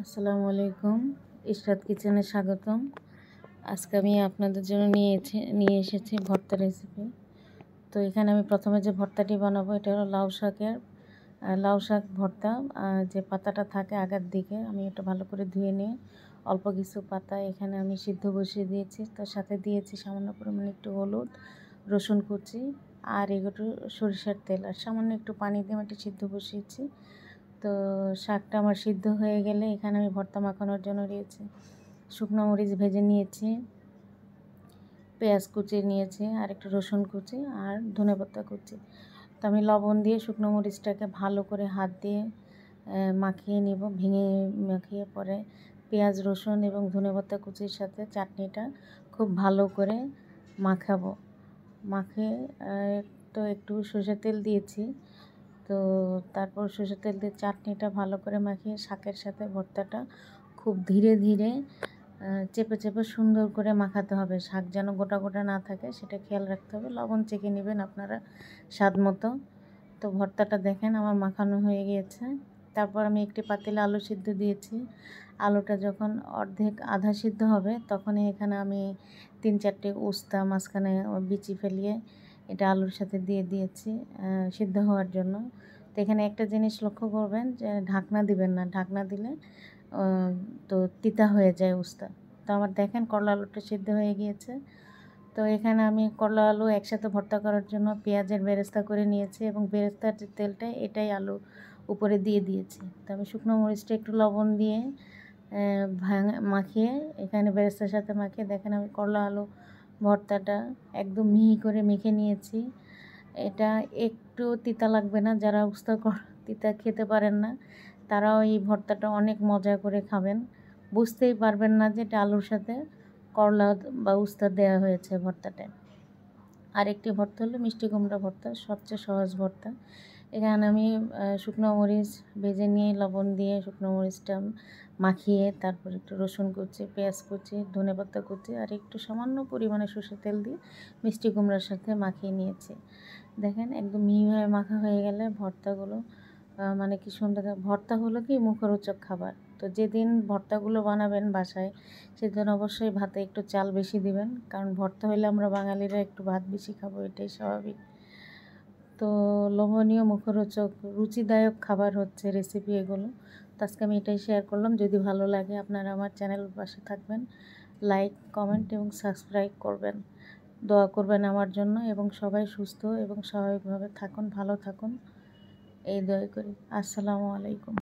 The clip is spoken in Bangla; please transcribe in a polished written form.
আসসালামু আলাইকুম, ইশরাত কিচেনে স্বাগতম। আজকে আমি আপনাদের জন্য নিয়ে এসেছি ভর্তা রেসিপি। তো এখানে আমি প্রথমে যে ভর্তাটি বানাবো এটা হলো লাউ শাক ভর্তা। যে পাতাটা থাকে আগের দিকে আমি এটা ভালো করে ধুয়ে নিয়ে অল্প কিছু পাতা এখানে আমি সিদ্ধ বসিয়ে দিয়েছি। তার সাথে দিয়েছি সামান্য পরিমাণে একটু হলুদ, রসুন কুচি আর একটু সরিষার তেল আর সামান্য একটু পানি দিয়ে আমি সিদ্ধ বসিয়েছি। তো শাকটা আমার সিদ্ধ হয়ে গেলে এখানে আমি ভর্তা মাখানোর জন্য দিয়েছি শুকনো মরিচ ভেজে নিয়েছি, পেঁয়াজ কুচি নিয়েছি আর একটু রসুন কুচি আর ধনেপাতা কুচি। তো আমি লবণ দিয়ে শুকনো মরিচটাকে ভালো করে হাত দিয়ে মাখিয়ে নিব, ভেঙে মাখিয়ে পরে পেঁয়াজ রসুন এবং ধনেপাতা কুচির সাথে চাটনিটা খুব ভালো করে মাখাবো। মাখিয়ে তো একটু সরষের তেল দিয়েছি। তো তারপর সরষের তেল দিয়ে চাটনিটা ভালো করে মাখিয়ে শাকের সাথে ভর্তাটা খুব ধীরে ধীরে চেপে চেপে সুন্দর করে মাখাতে হবে। শাক যেন গোটা গোটা না থাকে সেটা খেয়াল রাখতে হবে। লবণ চেখে নেবেন আপনারা স্বাদ মতো। তো ভর্তাটা দেখেন আমার মাখানো হয়ে গিয়েছে। তারপর আমি একটি পাতিলে আলু সিদ্ধ দিয়েছি। আলুটা যখন আধা সিদ্ধ হবে তখনই এখানে আমি 3-4টে উস্তা মাঝখানে বিচি ফেলিয়ে এটা আলুর সাথে দিয়ে দিয়েছি সিদ্ধ হওয়ার জন্য। তো এখানে একটা জিনিস লক্ষ্য করবেন যে ঢাকনা দিবেন না, ঢাকনা দিলে তো তিতা হয়ে যায় উস্তা। তো আমার দেখেন করলা আলুটা সিদ্ধ হয়ে গিয়েছে। তো এখানে আমি করলা আলু একসাথে ভর্তা করার জন্য পেঁয়াজের বেরেস্তা করে নিয়েছি এবং বেরেস্তার যে তেলটা এটাই আলু উপরে দিয়ে দিয়েছি। তো আমি শুকনো মরিচটা একটু লবণ দিয়ে মাখিয়ে এখানে বেরেস্তার সাথে মাখিয়ে দেখেন আমি করলা আলু ভর্তাটা একদম মিহি করে মেখে নিয়েছি। এটা একটু তিতা লাগবে না। যারা তিতা খেতে পারেন না তারাও এই ভর্তাটা অনেক মজা করে খাবেন, বুঝতেই পারবেন না যে এটা আলুর সাথে করলা বা উস্তা দেওয়া হয়েছে ভর্তাটায়। আরেকটি ভর্তা হলো মিষ্টি কুমড়া ভর্তা, সবচেয়ে সহজ ভর্তা। এখানে আমি শুকনো মরিচ ভেজে নিয়ে লবণ দিয়ে শুকনো মরিচটা মাখিয়ে তারপর একটু রসুন কুচি, পেঁয়াজ কুচি, ধনেপাতা কুচি আর একটু সামান্য পরিমাণে সরষের তেল দিয়ে মিষ্টি কুমড়ার সাথে মাখিয়ে নিয়েছি। দেখেন একদম মিহিভাবে মাখা হয়ে গেলে ভর্তাগুলো মানে কি সুন্দর। ভর্তা হলো কি মুখরোচক খাবার। তো যেদিন ভর্তাগুলো বানাবেন বাসায় সেদিন অবশ্যই ভাতে একটু চাল বেশি দিবেন, কারণ ভর্তা হলে আমরা বাঙালিরা একটু ভাত বেশি খাবো, এটাই স্বাভাবিক। তো লোভনীয়, মুখরোচক, রুচিদায়ক খাবার হচ্ছে রেসিপি এগুলো। তো আজকে আমি এটাই শেয়ার করলাম। যদি ভালো লাগে আপনারা আমার চ্যানেলের পাশে থাকবেন, লাইক, কমেন্ট এবং সাবস্ক্রাইব করবেন। দোয়া করবেন আমার জন্য এবং সবাই সুস্থ এবং স্বাভাবিকভাবে থাকুন, ভালো থাকুন এই দয়া করি। আসসালামু আলাইকুম।